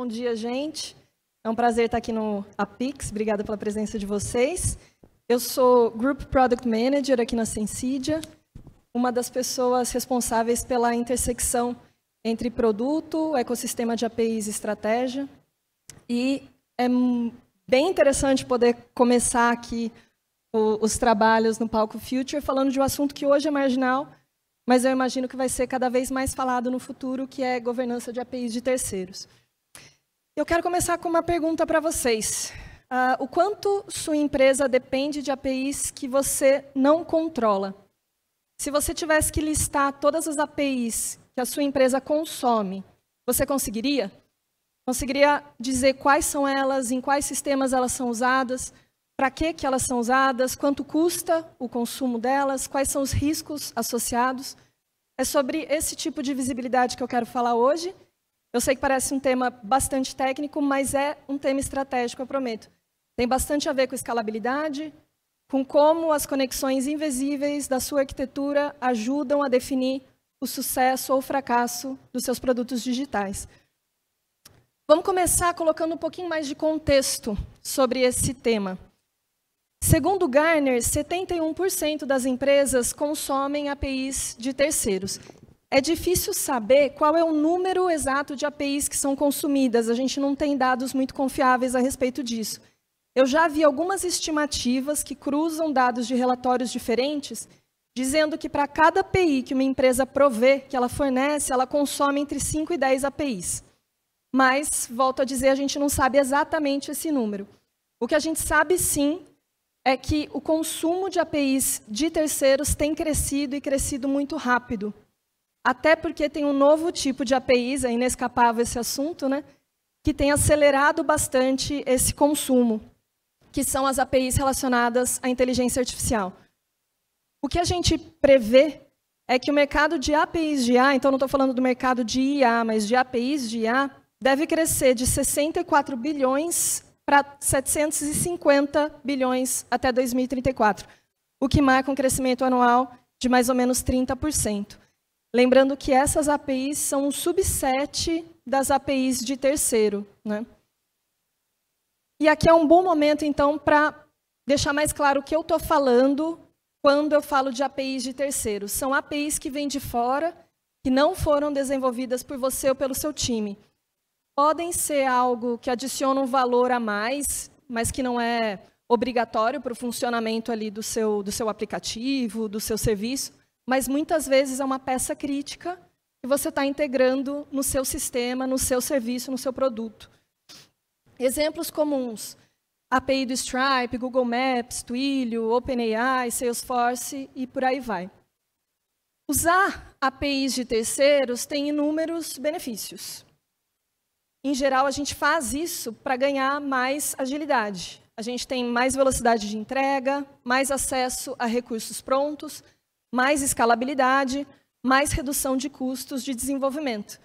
Bom dia, gente. É um prazer estar aqui no Apix. Obrigada pela presença de vocês. Eu sou Group Product Manager aqui na Sensidia, uma das pessoas responsáveis pela intersecção entre produto, ecossistema de APIs e estratégia. E é bem interessante poder começar aqui os trabalhos no Palco Future falando de um assunto que hoje é marginal, mas eu imagino que vai ser cada vez mais falado no futuro, que é governança de APIs de terceiros. Eu quero começar com uma pergunta para vocês. O quanto sua empresa depende de APIs que você não controla? Se você tivesse que listar todas as APIs que a sua empresa consome, você conseguiria? Conseguiria dizer quais são elas, em quais sistemas elas são usadas, para que elas são usadas, quanto custa o consumo delas, quais são os riscos associados? É sobre esse tipo de visibilidade que eu quero falar hoje. Eu sei que parece um tema bastante técnico, mas é um tema estratégico, eu prometo. Tem bastante a ver com escalabilidade, com como as conexões invisíveis da sua arquitetura ajudam a definir o sucesso ou o fracasso dos seus produtos digitais. Vamos começar colocando um pouquinho mais de contexto sobre esse tema. Segundo o Gartner, 71% das empresas consomem APIs de terceiros. É difícil saber qual é o número exato de APIs que são consumidas. A gente não tem dados muito confiáveis a respeito disso. Eu já vi algumas estimativas que cruzam dados de relatórios diferentes, dizendo que para cada API que uma empresa provê, que ela fornece, ela consome entre 5 e 10 APIs. Mas, volto a dizer, a gente não sabe exatamente esse número. O que a gente sabe, sim, é que o consumo de APIs de terceiros tem crescido e crescido muito rápido. Até porque tem um novo tipo de APIs, é inescapável esse assunto, né, que tem acelerado bastante esse consumo, que são as APIs relacionadas à inteligência artificial. O que a gente prevê é que o mercado de APIs de IA, então não estou falando do mercado de IA, mas de APIs de IA, deve crescer de 64 bilhões para 750 bilhões até 2034, o que marca um crescimento anual de mais ou menos 30%. Lembrando que essas APIs são um subset das APIs de terceiro, né? E aqui é um bom momento, então, para deixar mais claro o que eu estou falando quando eu falo de APIs de terceiro. São APIs que vêm de fora, que não foram desenvolvidas por você ou pelo seu time. Podem ser algo que adiciona um valor a mais, mas que não é obrigatório para o funcionamento ali do seu aplicativo, do seu serviço, mas muitas vezes é uma peça crítica que você está integrando no seu sistema, no seu serviço, no seu produto. Exemplos comuns: API do Stripe, Google Maps, Twilio, OpenAI, Salesforce e por aí vai. Usar APIs de terceiros tem inúmeros benefícios. Em geral, a gente faz isso para ganhar mais agilidade. A gente tem mais velocidade de entrega, mais acesso a recursos prontos, mais escalabilidade, mais redução de custos de desenvolvimento.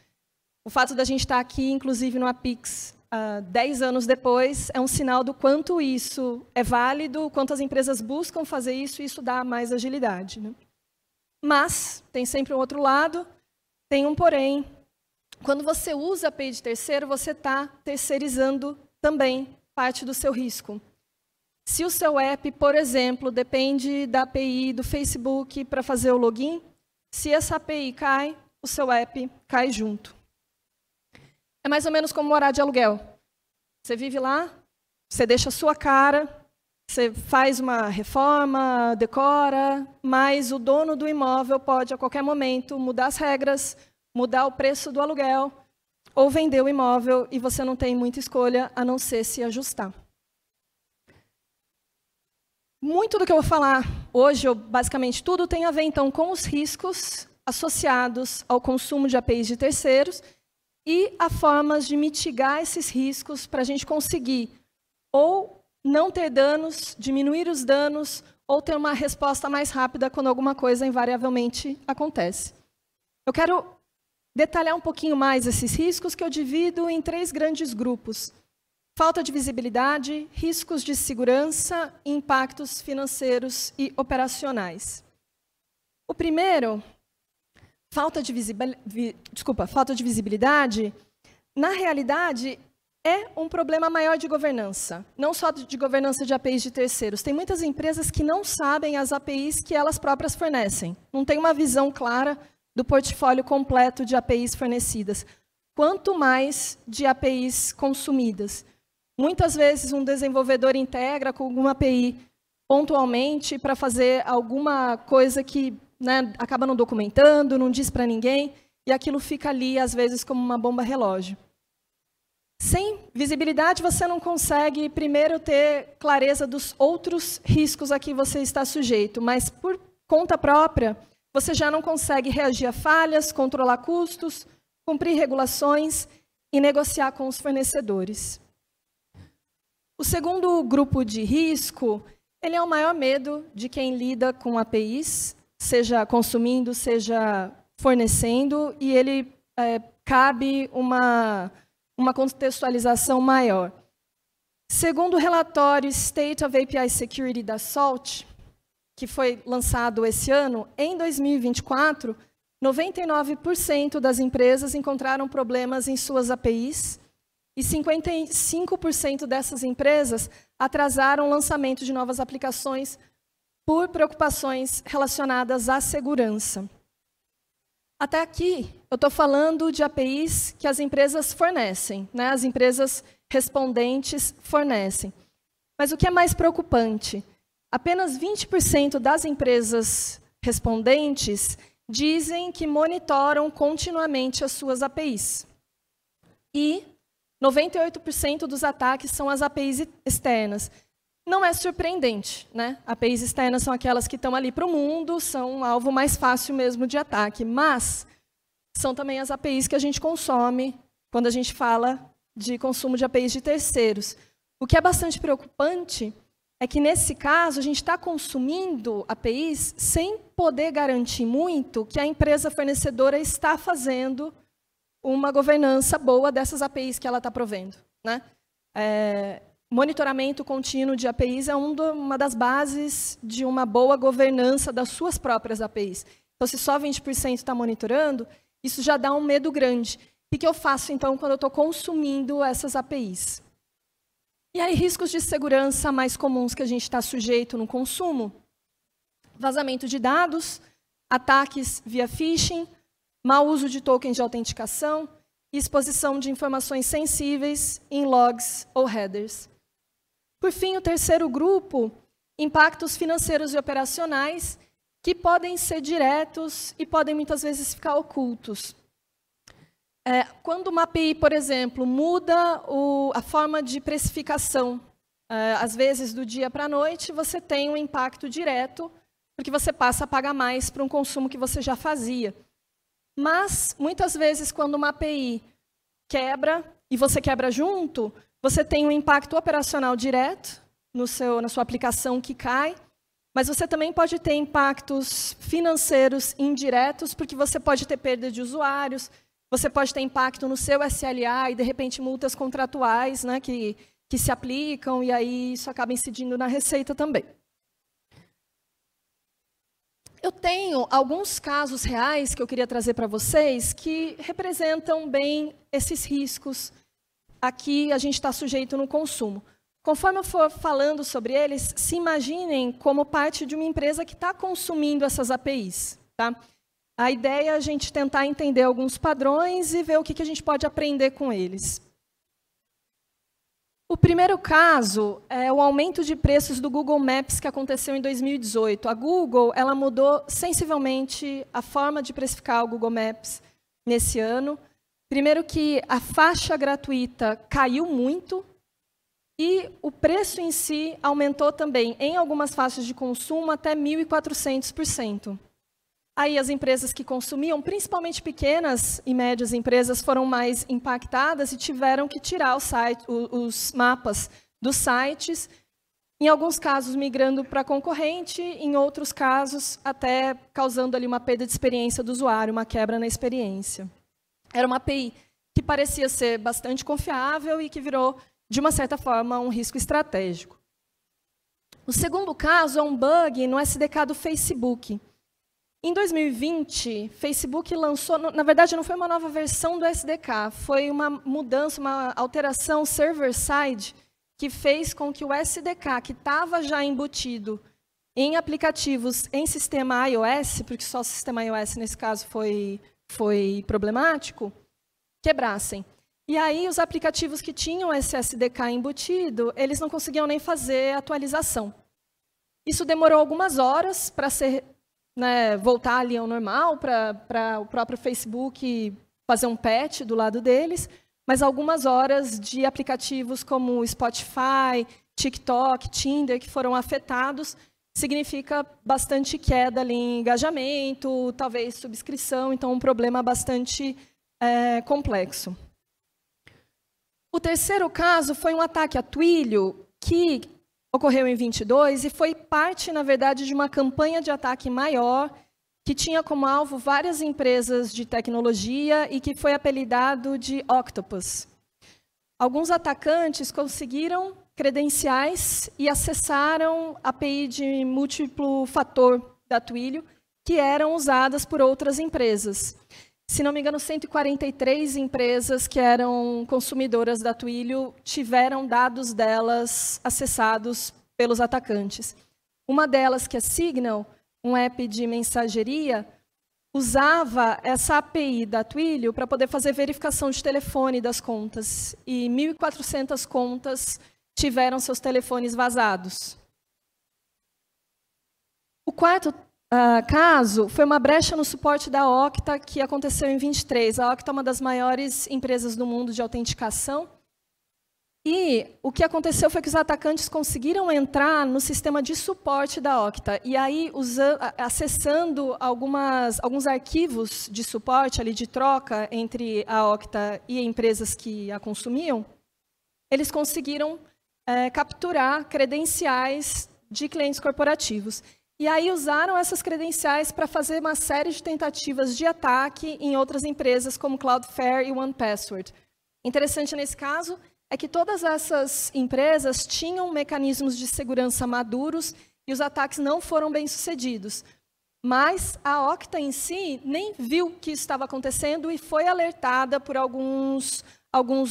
O fato da gente estar aqui, inclusive, no Apix, 10 anos depois, é um sinal do quanto isso é válido, quanto as empresas buscam fazer isso, e isso dá mais agilidade, né? Mas tem sempre um outro lado, tem um porém. Quando você usa API de terceiro, você está terceirizando também parte do seu risco. Se o seu app, por exemplo, depende da API do Facebook para fazer o login, se essa API cai, o seu app cai junto. É mais ou menos como morar de aluguel. Você vive lá, você deixa a sua cara, você faz uma reforma, decora, mas o dono do imóvel pode, a qualquer momento, mudar as regras, mudar o preço do aluguel, ou vender o imóvel, e você não tem muita escolha, a não ser se ajustar. Muito do que eu vou falar hoje, ou basicamente tudo, tem a ver, então, com os riscos associados ao consumo de APIs de terceiros e a formas de mitigar esses riscos para a gente conseguir ou não ter danos, diminuir os danos, ou ter uma resposta mais rápida quando alguma coisa invariavelmente acontece. Eu quero detalhar um pouquinho mais esses riscos, que eu divido em 3 grandes grupos: falta de visibilidade, riscos de segurança e impactos financeiros e operacionais. O primeiro, falta de visibilidade, na realidade, é um problema maior de governança, não só de governança de APIs de terceiros. Tem muitas empresas que não sabem as APIs que elas próprias fornecem. Não tem uma visão clara do portfólio completo de APIs fornecidas. Quanto mais de APIs consumidas. Muitas vezes um desenvolvedor integra com alguma API pontualmente para fazer alguma coisa que, né, acaba não documentando, não diz para ninguém, e aquilo fica ali, às vezes, como uma bomba relógio. Sem visibilidade, você não consegue, primeiro, ter clareza dos outros riscos a que você está sujeito, mas, por conta própria, você já não consegue reagir a falhas, controlar custos, cumprir regulações e negociar com os fornecedores. O segundo grupo de risco, ele é o maior medo de quem lida com APIs, seja consumindo, seja fornecendo, e ele cabe uma contextualização maior. Segundo o relatório State of API Security da SALT, que foi lançado esse ano, em 2024, 99% das empresas encontraram problemas em suas APIs e 55% dessas empresas atrasaram o lançamento de novas aplicações por preocupações relacionadas à segurança. Até aqui, eu estou falando de APIs que as empresas fornecem, né? As empresas respondentes fornecem. Mas o que é mais preocupante? Apenas 20% das empresas respondentes dizem que monitoram continuamente as suas APIs. E 98% dos ataques são as APIs externas. Não é surpreendente, né? APIs externas são aquelas que estão ali para o mundo, são um alvo mais fácil mesmo de ataque, mas são também as APIs que a gente consome quando a gente fala de consumo de APIs de terceiros. O que é bastante preocupante é que, nesse caso, a gente está consumindo APIs sem poder garantir muito que a empresa fornecedora está fazendo uma governança boa dessas APIs que ela está provendo, né? Monitoramento contínuo de APIs é uma das bases de uma boa governança das suas próprias APIs. Então, se só 20% está monitorando, isso já dá um medo grande. O que eu faço, então, quando eu estou consumindo essas APIs? E aí, riscos de segurança mais comuns que a gente está sujeito no consumo? Vazamento de dados, ataques via phishing, mau uso de tokens de autenticação e exposição de informações sensíveis em logs ou headers. Por fim, o terceiro grupo, impactos financeiros e operacionais, que podem ser diretos e podem muitas vezes ficar ocultos. Quando uma API, por exemplo, muda a forma de precificação, às vezes do dia para a noite, você tem um impacto direto, porque você passa a pagar mais para um consumo que você já fazia. Mas, muitas vezes, quando uma API quebra, e você quebra junto, você tem um impacto operacional direto na sua aplicação que cai, mas você também pode ter impactos financeiros indiretos, porque você pode ter perda de usuários, você pode ter impacto no seu SLA e, de repente, multas contratuais, né, que se aplicam, e aí isso acaba incidindo na receita também. Eu tenho alguns casos reais que eu queria trazer para vocês que representam bem esses riscos a que a gente está sujeito no consumo. Conforme eu for falando sobre eles, se imaginem como parte de uma empresa que está consumindo essas APIs. Tá? A ideia é a gente tentar entender alguns padrões e ver o que a gente pode aprender com eles. O primeiro caso é o aumento de preços do Google Maps que aconteceu em 2018. A Google ela mudou sensivelmente a forma de precificar o Google Maps nesse ano. Primeiro que a faixa gratuita caiu muito e o preço em si aumentou também, em algumas faixas de consumo, até 1.400%. Aí as empresas que consumiam, principalmente pequenas e médias empresas, foram mais impactadas e tiveram que tirar os mapas dos sites, em alguns casos migrando para concorrente, em outros casos até causando ali uma perda de experiência do usuário, uma quebra na experiência. Era uma API que parecia ser bastante confiável e que virou, de uma certa forma, um risco estratégico. O segundo caso é um bug no SDK do Facebook. Em 2020, Facebook lançou, na verdade, não foi uma nova versão do SDK, foi uma mudança, uma alteração server-side, que fez com que o SDK, que estava já embutido em aplicativos em sistema iOS, porque só o sistema iOS, nesse caso, foi problemático, quebrassem. E aí, os aplicativos que tinham esse SDK embutido, eles não conseguiam nem fazer atualização. Isso demorou algumas horas para ser, voltar ali ao normal, para o próprio Facebook fazer um patch do lado deles, mas algumas horas de aplicativos como Spotify, TikTok, Tinder, que foram afetados, significa bastante queda ali em engajamento, talvez subscrição, então um problema bastante complexo. O terceiro caso foi um ataque a Twilio, que ocorreu em 22 e foi parte, na verdade, de uma campanha de ataque maior que tinha como alvo várias empresas de tecnologia e que foi apelidado de Octopus. Alguns atacantes conseguiram credenciais e acessaram a API de múltiplo fator da Twilio, que eram usadas por outras empresas. Se não me engano, 143 empresas que eram consumidoras da Twilio tiveram dados delas acessados pelos atacantes. Uma delas, que é Signal, um app de mensageria, usava essa API da Twilio para poder fazer verificação de telefone das contas. E 1.400 contas tiveram seus telefones vazados. O quarto caso foi uma brecha no suporte da Okta, que aconteceu em 23. A Okta é uma das maiores empresas do mundo de autenticação. E o que aconteceu foi que os atacantes conseguiram entrar no sistema de suporte da Okta. E aí, acessando alguns arquivos de suporte, ali, de troca entre a Okta e empresas que a consumiam, eles conseguiram capturar credenciais de clientes corporativos. E aí usaram essas credenciais para fazer uma série de tentativas de ataque em outras empresas, como Cloudflare e 1Password. Interessante nesse caso é que todas essas empresas tinham mecanismos de segurança maduros e os ataques não foram bem-sucedidos. Mas a Okta em si nem viu que isso estava acontecendo e foi alertada por alguns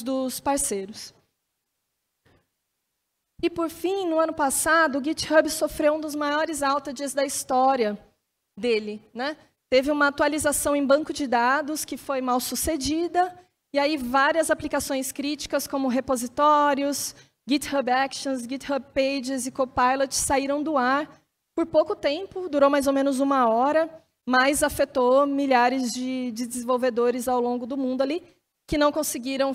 dos parceiros. E, por fim, no ano passado, o GitHub sofreu um dos maiores outages da história dele. Teve uma atualização em banco de dados que foi mal sucedida, e aí várias aplicações críticas, como repositórios, GitHub Actions, GitHub Pages e Copilot saíram do ar por pouco tempo, durou mais ou menos 1 hora, mas afetou milhares de desenvolvedores ao longo do mundo ali, que não conseguiram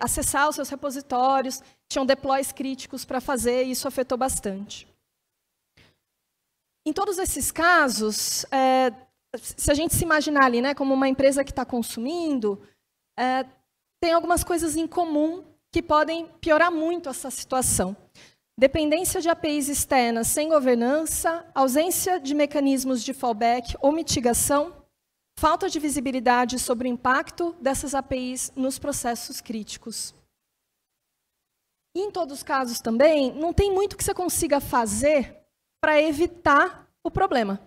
acessar os seus repositórios, tinham deploys críticos para fazer, e isso afetou bastante. Em todos esses casos, se a gente se imaginar ali, como uma empresa que está consumindo, tem algumas coisas em comum que podem piorar muito essa situação. Dependência de APIs externas sem governança, ausência de mecanismos de fallback ou mitigação, falta de visibilidade sobre o impacto dessas APIs nos processos críticos. E, em todos os casos também, não tem muito que você consiga fazer para evitar o problema,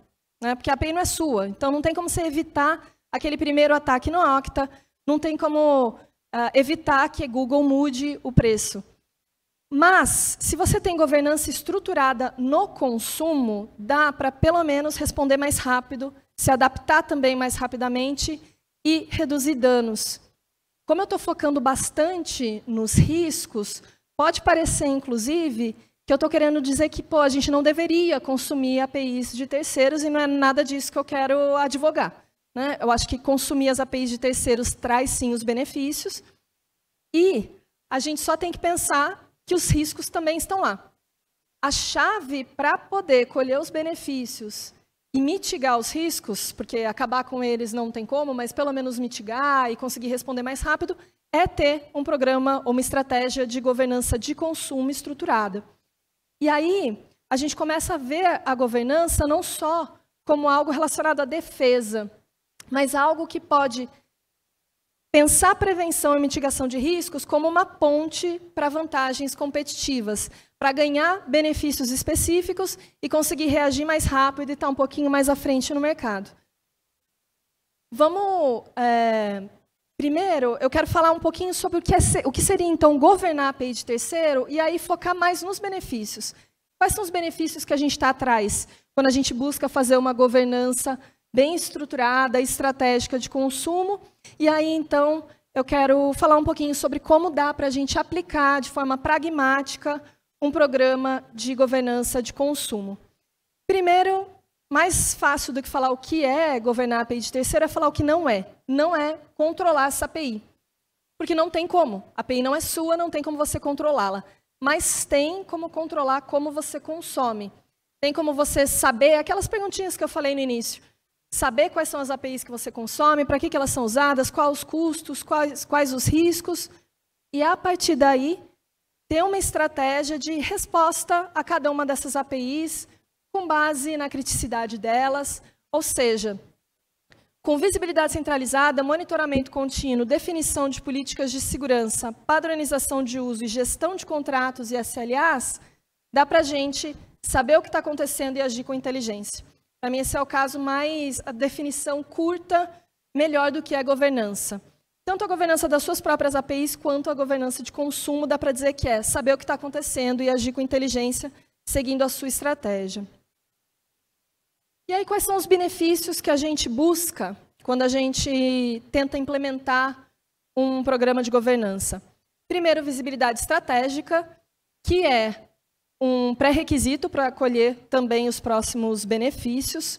porque a API não é sua, então não tem como você evitar aquele primeiro ataque no Okta, não tem como evitar que Google mude o preço. Mas, se você tem governança estruturada no consumo, dá para, pelo menos, responder mais rápido, se adaptar também mais rapidamente e reduzir danos. Como eu estou focando bastante nos riscos, pode parecer, inclusive, que eu estou querendo dizer que a gente não deveria consumir APIs de terceiros, e não é nada disso que eu quero advogar. Eu acho que consumir as APIs de terceiros traz, sim, os benefícios, e a gente só tem que pensar que os riscos também estão lá. A chave para poder colher os benefícios e mitigar os riscos, porque acabar com eles não tem como, mas pelo menos mitigar e conseguir responder mais rápido, é ter um programa ou uma estratégia de governança de consumo estruturada. E aí, a gente começa a ver a governança não só como algo relacionado à defesa, mas algo que pode pensar prevenção e mitigação de riscos como uma ponte para vantagens competitivas, para ganhar benefícios específicos e conseguir reagir mais rápido e estar um pouquinho mais à frente no mercado. Vamos... primeiro, eu quero falar um pouquinho sobre o que seria, então, governar a API de terceiro e aí focar mais nos benefícios. Quais são os benefícios que a gente está atrás quando a gente busca fazer uma governança bem estruturada, estratégica de consumo? E aí, então, eu quero falar um pouquinho sobre como dá para a gente aplicar de forma pragmática um programa de governança de consumo. Primeiro, mais fácil do que falar o que é governar a API de terceiro é falar o que não é. Não é controlar essa API. Porque não tem como. A API não é sua, não tem como você controlá-la. Mas tem como controlar como você consome. Tem como você saber aquelas perguntinhas que eu falei no início. Saber quais são as APIs que você consome, para que elas são usadas, quais os custos, quais os riscos. E, a partir daí, ter uma estratégia de resposta a cada uma dessas APIs, com base na criticidade delas, ou seja, com visibilidade centralizada, monitoramento contínuo, definição de políticas de segurança, padronização de uso e gestão de contratos e SLAs, dá para a gente saber o que está acontecendo e agir com inteligência. Para mim, esse é o caso mais, a definição curta, melhor do que é governança. Tanto a governança das suas próprias APIs, quanto a governança de consumo, dá para dizer que é saber o que está acontecendo e agir com inteligência, seguindo a sua estratégia. E aí, quais são os benefícios que a gente busca quando a gente tenta implementar um programa de governança? Primeiro, visibilidade estratégica, que é um pré-requisito para colher também os próximos benefícios.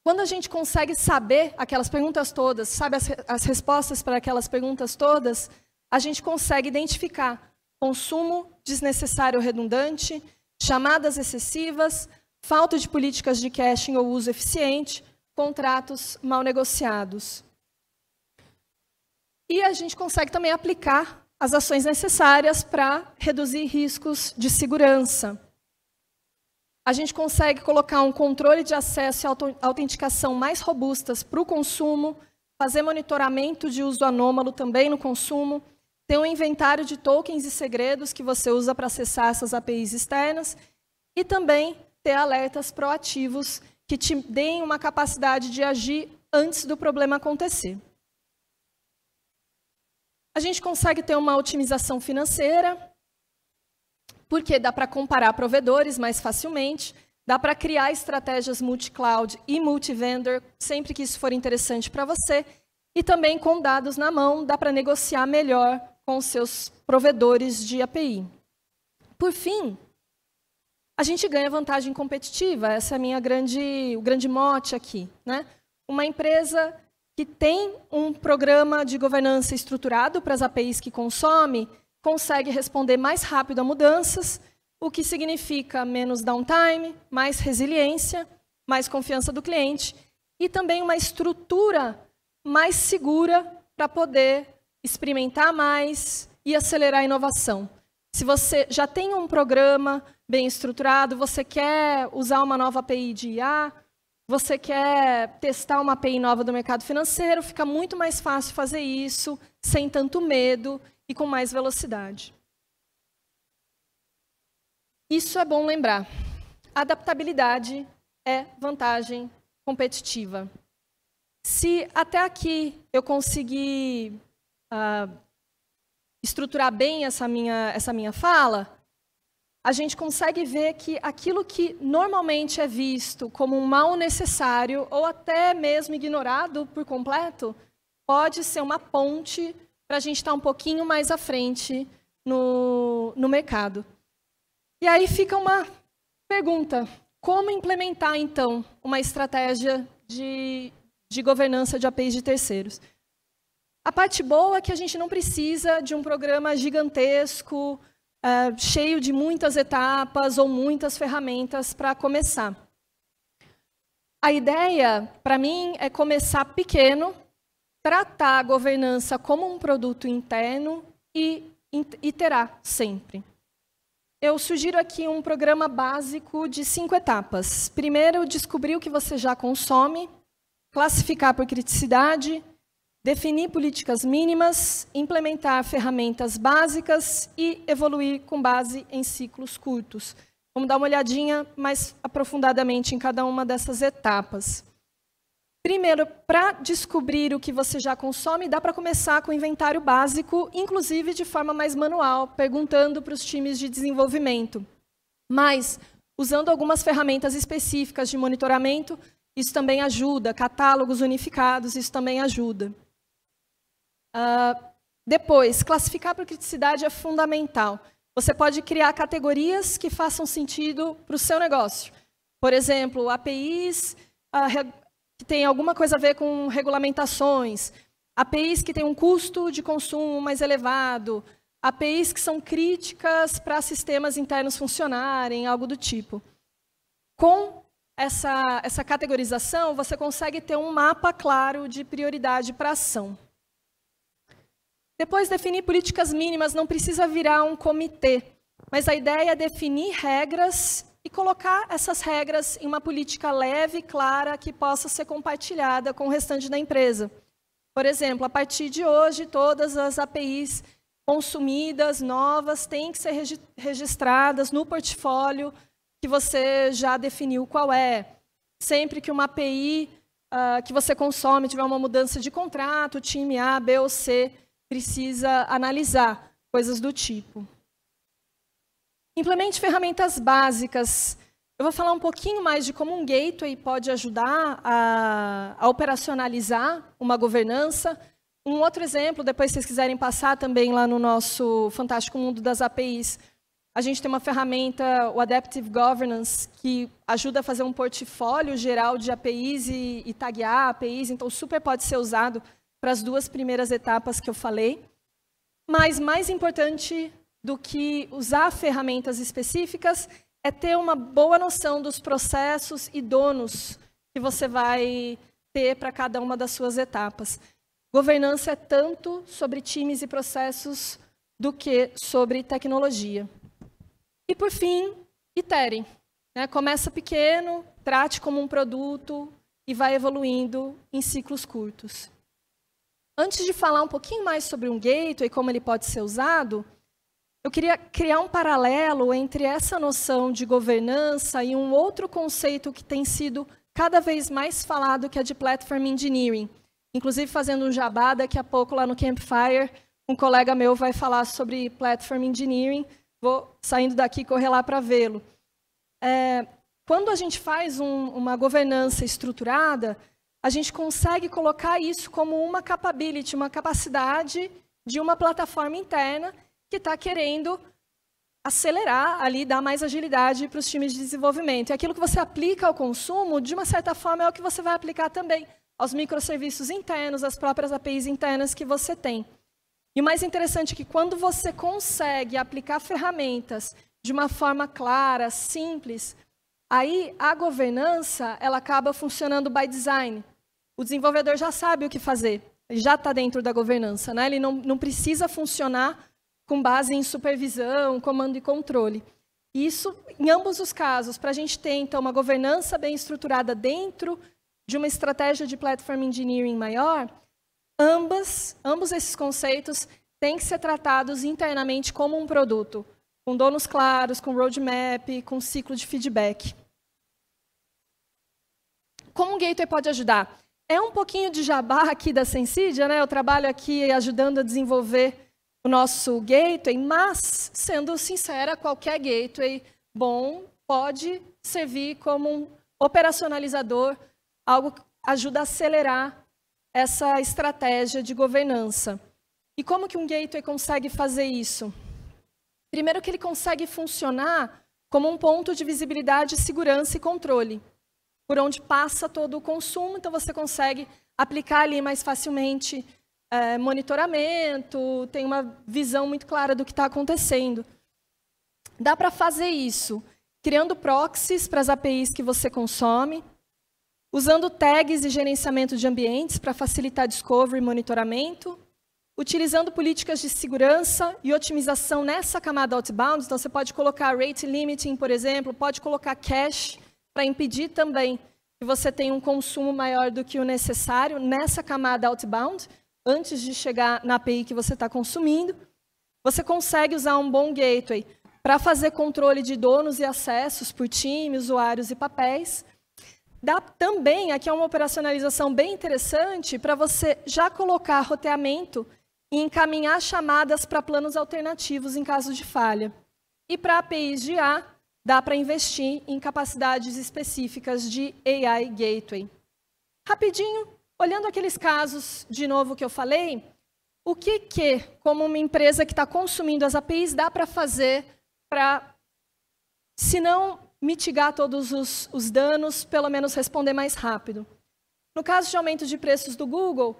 Quando a gente consegue saber aquelas perguntas todas, sabe as respostas para aquelas perguntas todas, a gente consegue identificar consumo desnecessário ou redundante, chamadas excessivas, falta de políticas de caching ou uso eficiente, contratos mal negociados. E a gente consegue também aplicar as ações necessárias para reduzir riscos de segurança. A gente consegue colocar um controle de acesso e autenticação mais robustas para o consumo, fazer monitoramento de uso anômalo também no consumo, ter um inventário de tokens e segredos que você usa para acessar essas APIs externas e também ter alertas proativos que te deem uma capacidade de agir antes do problema acontecer. A gente consegue ter uma otimização financeira, porque dá para comparar provedores mais facilmente, dá para criar estratégias multi-cloud e multi-vendor, sempre que isso for interessante para você, e também com dados na mão, dá para negociar melhor com os seus provedores de API. Por fim, a gente ganha vantagem competitiva, essa é o grande mote aqui, né? Uma empresa que tem um programa de governança estruturado para as APIs que consome, consegue responder mais rápido a mudanças, o que significa menos downtime, mais resiliência, mais confiança do cliente e também uma estrutura mais segura para poder experimentar mais e acelerar a inovação. Se você já tem um programa bem estruturado, você quer usar uma nova API de IA, você quer testar uma API nova do mercado financeiro, fica muito mais fácil fazer isso, sem tanto medo e com mais velocidade. Isso é bom lembrar. Adaptabilidade é vantagem competitiva. Se até aqui eu conseguir estruturar bem essa minha fala, a gente consegue ver que aquilo que normalmente é visto como um mal necessário ou até mesmo ignorado por completo, pode ser uma ponte para a gente estar um pouquinho mais à frente no mercado. E aí fica uma pergunta: como implementar, então, uma estratégia de governança de APIs de terceiros? A parte boa é que a gente não precisa de um programa gigantesco, cheio de muitas etapas ou muitas ferramentas para começar. A ideia, para mim, é começar pequeno, tratar a governança como um produto interno e iterar sempre. Eu sugiro aqui um programa básico de 5 etapas. Primeiro, descobrir o que você já consome, classificar por criticidade, definir políticas mínimas, implementar ferramentas básicas e evoluir com base em ciclos curtos. Vamos dar uma olhadinha mais aprofundadamente em cada uma dessas etapas. Primeiro, para descobrir o que você já consome, dá para começar com o inventário básico, inclusive de forma mais manual, perguntando para os times de desenvolvimento. Mas, usando algumas ferramentas específicas de monitoramento, isso também ajuda. Catálogos unificados, isso também ajuda. Depois, classificar por criticidade é fundamental. Você pode criar categorias que façam sentido para o seu negócio. Por exemplo, APIs que tem alguma coisa a ver com regulamentações, APIs que têm um custo de consumo mais elevado, APIs que são críticas para sistemas internos funcionarem, algo do tipo. Com essa categorização, você consegue ter um mapa claro de prioridade para ação. Depois, definir políticas mínimas não precisa virar um comitê, mas a ideia é definir regras e colocar essas regras em uma política leve e clara que possa ser compartilhada com o restante da empresa. Por exemplo, a partir de hoje, todas as APIs consumidas, novas, têm que ser registradas no portfólio que você já definiu qual é. Sempre que uma API que você consome tiver uma mudança de contrato, o time A, B ou C precisa analisar coisas do tipo. Implemente ferramentas básicas. Eu vou falar um pouquinho mais de como um gateway pode ajudar a operacionalizar uma governança. Um outro exemplo, depois se vocês quiserem passar também lá no nosso fantástico mundo das APIs, a gente tem uma ferramenta, o Adaptive Governance, que ajuda a fazer um portfólio geral de APIs e taguear APIs, então super pode ser usado para as duas primeiras etapas que eu falei. Mas mais importante do que usar ferramentas específicas é ter uma boa noção dos processos e donos que você vai ter para cada uma das suas etapas. Governança é tanto sobre times e processos do que sobre tecnologia. E, por fim, itere. Começa pequeno, trate como um produto e vai evoluindo em ciclos curtos. Antes de falar um pouquinho mais sobre um gateway e como ele pode ser usado, eu queria criar um paralelo entre essa noção de governança e um outro conceito que tem sido cada vez mais falado, que é de Platform Engineering. Inclusive, fazendo um jabá, daqui a pouco, lá no Campfire, um colega meu vai falar sobre Platform Engineering. Vou, saindo daqui, correr lá para vê-lo. Quando a gente faz uma governança estruturada, a gente consegue colocar isso como uma capability, uma capacidade de uma plataforma interna que está querendo acelerar, ali, dar mais agilidade para os times de desenvolvimento. E aquilo que você aplica ao consumo, de uma certa forma, é o que você vai aplicar também aos microserviços internos, às próprias APIs internas que você tem. E o mais interessante é que quando você consegue aplicar ferramentas de uma forma clara, simples, aí a governança ela acaba funcionando by design. O desenvolvedor já sabe o que fazer, ele já está dentro da governança, né? Ele não precisa funcionar com base em supervisão, comando e controle. Isso, em ambos os casos, para a gente ter então uma governança bem estruturada dentro de uma estratégia de Platform Engineering maior, ambos esses conceitos têm que ser tratados internamente como um produto, com donos claros, com roadmap, com ciclo de feedback. Como um gateway pode ajudar? É um pouquinho de jabá aqui da Sensidia, né? Eu trabalho aqui ajudando a desenvolver o nosso gateway, mas, sendo sincera, qualquer gateway bom pode servir como um operacionalizador, algo que ajuda a acelerar essa estratégia de governança. E como que um gateway consegue fazer isso? Primeiro que ele consegue funcionar como um ponto de visibilidade, segurança e controle, por onde passa todo o consumo, então você consegue aplicar ali mais facilmente monitoramento, tem uma visão muito clara do que está acontecendo. Dá para fazer isso criando proxies para as APIs que você consome, usando tags e gerenciamento de ambientes para facilitar discovery e monitoramento, utilizando políticas de segurança e otimização nessa camada outbound. Então, você pode colocar rate limiting, por exemplo, pode colocar cache para impedir também que você tenha um consumo maior do que o necessário nessa camada outbound. antes de chegar na API que você está consumindo. Você consegue usar um bom gateway para fazer controle de donos e acessos por time, usuários e papéis. Dá também, aqui é uma operacionalização bem interessante, para você já colocar roteamento e encaminhar chamadas para planos alternativos em caso de falha. E para APIs de IA, dá para investir em capacidades específicas de AI Gateway. Rapidinho, olhando aqueles casos, de novo, que eu falei, o que, como uma empresa que está consumindo as APIs, dá para fazer para, se não mitigar todos os danos, pelo menos responder mais rápido? No caso de aumento de preços do Google,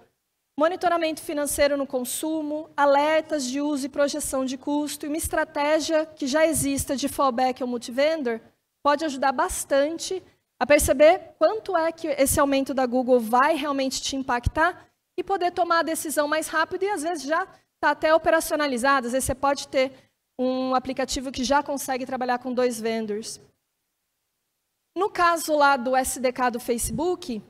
monitoramento financeiro no consumo, alertas de uso e projeção de custo, e uma estratégia que já exista de fallback ou multivendor pode ajudar bastante a perceber quanto é que esse aumento da Google vai realmente te impactar e poder tomar a decisão mais rápido e, às vezes, já está até operacionalizado. Às vezes, você pode ter um aplicativo que já consegue trabalhar com 2 vendors. No caso lá do SDK do Facebook,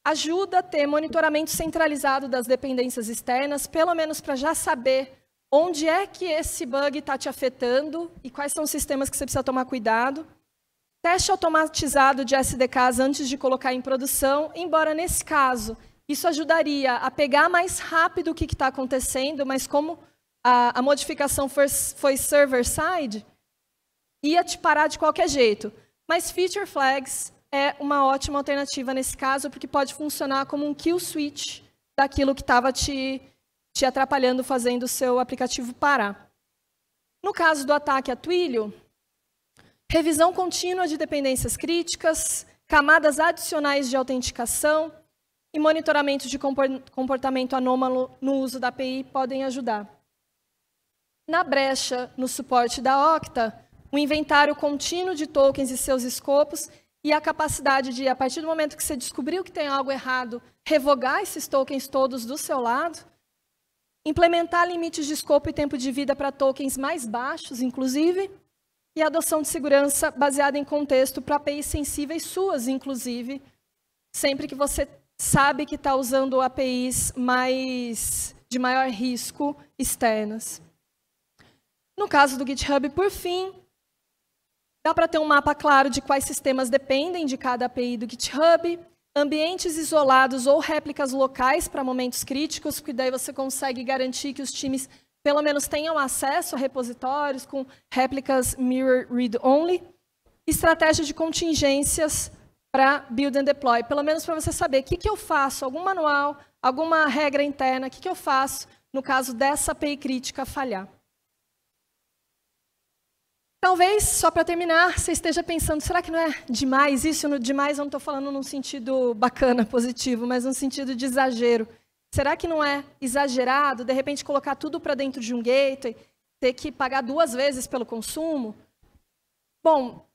ajuda a ter monitoramento centralizado das dependências externas, pelo menos para já saber onde é que esse bug está te afetando e quais são os sistemas que você precisa tomar cuidado. Teste automatizado de SDKs antes de colocar em produção, embora nesse caso isso ajudaria a pegar mais rápido o que está acontecendo, mas como a modificação foi server-side, ia te parar de qualquer jeito. Mas feature flags é uma ótima alternativa nesse caso, porque pode funcionar como um kill switch daquilo que estava te atrapalhando, fazendo o seu aplicativo parar. No caso do ataque a Twilio, revisão contínua de dependências críticas, camadas adicionais de autenticação e monitoramento de comportamento anômalo no uso da API podem ajudar. Na brecha, no suporte da Okta, o inventário contínuo de tokens e seus escopos e a capacidade de, a partir do momento que você descobriu que tem algo errado, revogar esses tokens todos do seu lado, implementar limites de escopo e tempo de vida para tokens mais baixos, inclusive, e a adoção de segurança baseada em contexto para APIs sensíveis suas, inclusive, sempre que você sabe que está usando APIs de maior risco externas. No caso do GitHub, por fim, dá para ter um mapa claro de quais sistemas dependem de cada API do GitHub, ambientes isolados ou réplicas locais para momentos críticos, porque daí você consegue garantir que os times pelo menos tenham acesso a repositórios com réplicas mirror read-only, estratégia de contingências para build and deploy, pelo menos para você saber o que eu faço, algum manual, alguma regra interna, o que eu faço no caso dessa API crítica falhar. Talvez, só para terminar, você esteja pensando, será que não é demais? Isso demais eu não estou falando num sentido bacana, positivo, mas num sentido de exagero. Será que não é exagerado, de repente, colocar tudo para dentro de um gateway, ter que pagar 2 vezes pelo consumo? Bom,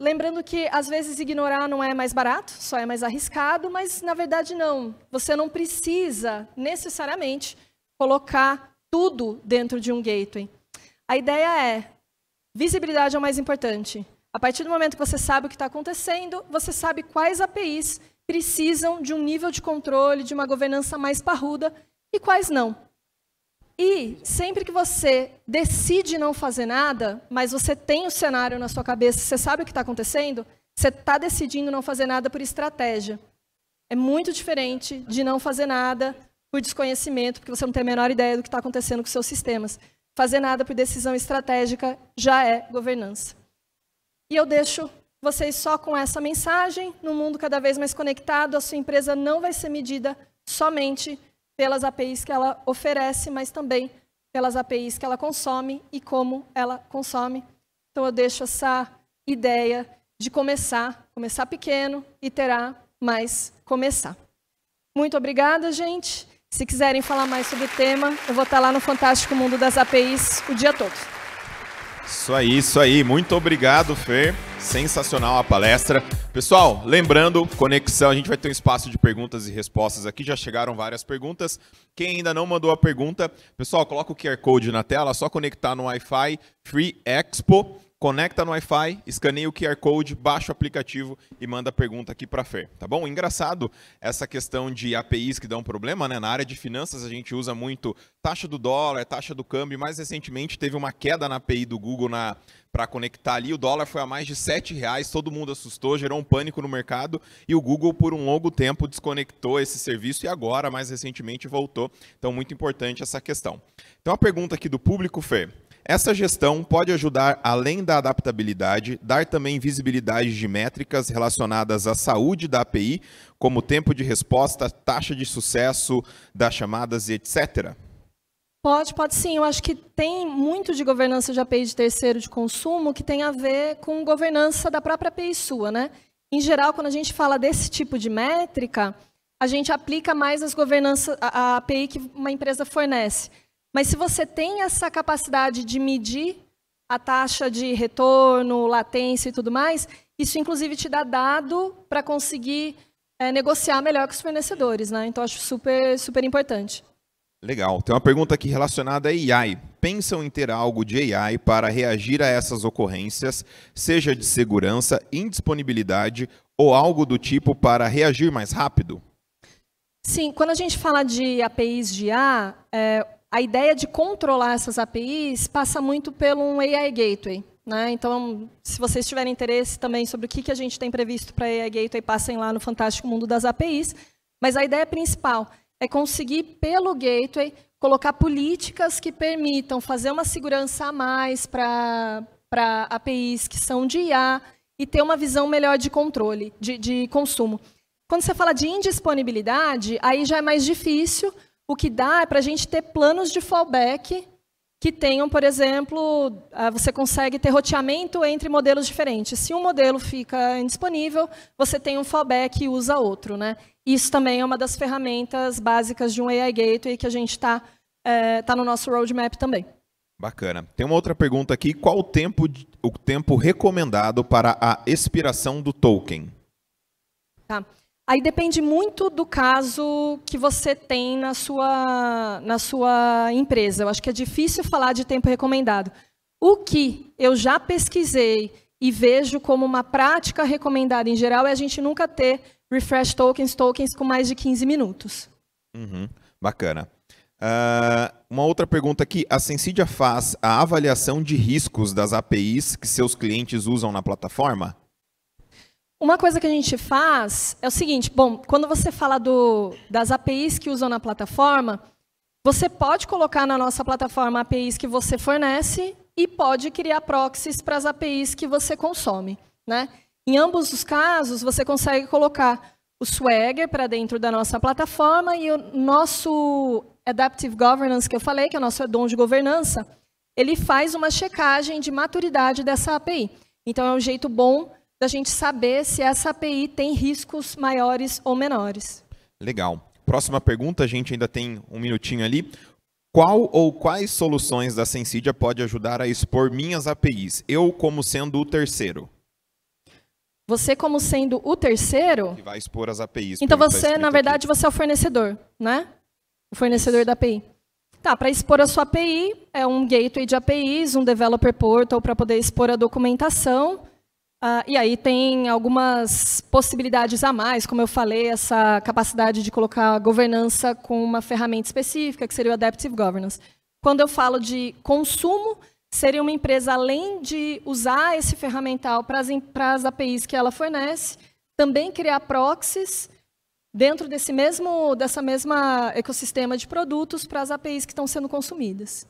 lembrando que, às vezes, ignorar não é mais barato, só é mais arriscado, mas, na verdade, não. Você não precisa, necessariamente, colocar tudo dentro de um gateway. A ideia é, visibilidade é o mais importante. A partir do momento que você sabe o que está acontecendo, você sabe quais APIs precisam de um nível de controle, de uma governança mais parruda e quais não. E sempre que você decide não fazer nada, mas você tem o cenário na sua cabeça, você sabe o que está acontecendo, você está decidindo não fazer nada por estratégia. É muito diferente de não fazer nada por desconhecimento, porque você não tem a menor ideia do que está acontecendo com os seus sistemas. Fazer nada por decisão estratégica já é governança. E eu deixo vocês só com essa mensagem. No mundo cada vez mais conectado, a sua empresa não vai ser medida somente pelas APIs que ela oferece, mas também pelas APIs que ela consome e como ela consome. Então, eu deixo essa ideia de começar pequeno, iterar, mas começar. Muito obrigada, gente. Se quiserem falar mais sobre o tema, eu vou estar lá no Fantástico Mundo das APIs o dia todo. Isso aí. Muito obrigado, Fer. Sensacional a palestra. Pessoal, lembrando, conexão, a gente vai ter um espaço de perguntas e respostas aqui. Já chegaram várias perguntas. Quem ainda não mandou a pergunta, pessoal, coloca o QR Code na tela, só conectar no Wi-Fi Free Expo conecta no Wi-Fi, escaneia o QR Code, baixa o aplicativo e manda a pergunta aqui para a Fer, tá bom? Engraçado essa questão de APIs que dão problema, né? Na área de finanças a gente usa muito taxa do dólar, taxa do câmbio. Mais recentemente teve uma queda na API do Google para conectar ali. O dólar foi a mais de R$7, todo mundo assustou, gerou um pânico no mercado e o Google por um longo tempo desconectou esse serviço e agora, mais recentemente, voltou. Então, muito importante essa questão. Então, a pergunta aqui do público, Fer. Essa gestão pode ajudar, além da adaptabilidade, dar também visibilidade de métricas relacionadas à saúde da API, como tempo de resposta, taxa de sucesso das chamadas e etc.? Pode sim. Eu acho que tem muito de governança de API de terceiro de consumo que tem a ver com governança da própria API sua, né? Em geral, quando a gente fala desse tipo de métrica, a gente aplica mais as governanças, a API que uma empresa fornece. Mas se você tem essa capacidade de medir a taxa de retorno, latência e tudo mais, isso inclusive te dá dado para conseguir negociar melhor com os fornecedores, né? Então, acho super importante. Legal. Tem uma pergunta aqui relacionada a AI. Pensam em ter algo de AI para reagir a essas ocorrências, seja de segurança, indisponibilidade ou algo do tipo para reagir mais rápido? Sim, quando a gente fala de APIs de IA, a ideia de controlar essas APIs passa muito pelo um AI Gateway, né? Então, se vocês tiverem interesse também sobre o que a gente tem previsto para AI Gateway, passem lá no Fantástico Mundo das APIs. Mas a ideia principal é conseguir, pelo Gateway, colocar políticas que permitam fazer uma segurança a mais para APIs que são de IA e ter uma visão melhor de controle, de consumo. Quando você fala de indisponibilidade, aí já é mais difícil. O que dá é para a gente ter planos de fallback que tenham, por exemplo, você consegue ter roteamento entre modelos diferentes. Se um modelo fica indisponível, você tem um fallback e usa outro, né? Isso também é uma das ferramentas básicas de um AI Gateway que a gente tá no nosso roadmap também. Bacana. Tem uma outra pergunta aqui. Qual o tempo recomendado para a expiração do token? Tá. Aí depende muito do caso que você tem na sua empresa. Eu acho que é difícil falar de tempo recomendado. O que eu já pesquisei e vejo como uma prática recomendada em geral é a gente nunca ter refresh tokens com mais de 15 minutos. Bacana. Uma outra pergunta aqui. A Sensidia faz a avaliação de riscos das APIs que seus clientes usam na plataforma? Uma coisa que a gente faz é o seguinte, quando você fala das APIs que usam na plataforma, você pode colocar na nossa plataforma APIs que você fornece e pode criar proxies para as APIs que você consome, né? Em ambos os casos, você consegue colocar o Swagger para dentro da nossa plataforma e o nosso Adaptive Governance, que eu falei, que é o nosso add-on de governança, ele faz uma checagem de maturidade dessa API. Então, é um jeito bom da gente saber se essa API tem riscos maiores ou menores. Legal. Próxima pergunta, a gente ainda tem um minutinho ali. Qual ou quais soluções da Sensidia pode ajudar a expor minhas APIs? Eu como sendo o terceiro. Você como sendo o terceiro? Que vai expor as APIs. Então você, na verdade, você é o fornecedor, né? O fornecedor da API. Tá, para expor a sua API, é um gateway de APIs, um developer portal para poder expor a documentação. E aí tem algumas possibilidades a mais, como eu falei, essa capacidade de colocar governança com uma ferramenta específica, que seria o Adaptive Governance. Quando eu falo de consumo, seria uma empresa, além de usar esse ferramental para as APIs que ela fornece, também criar proxies dentro dessa mesma ecossistema de produtos para as APIs que estão sendo consumidas.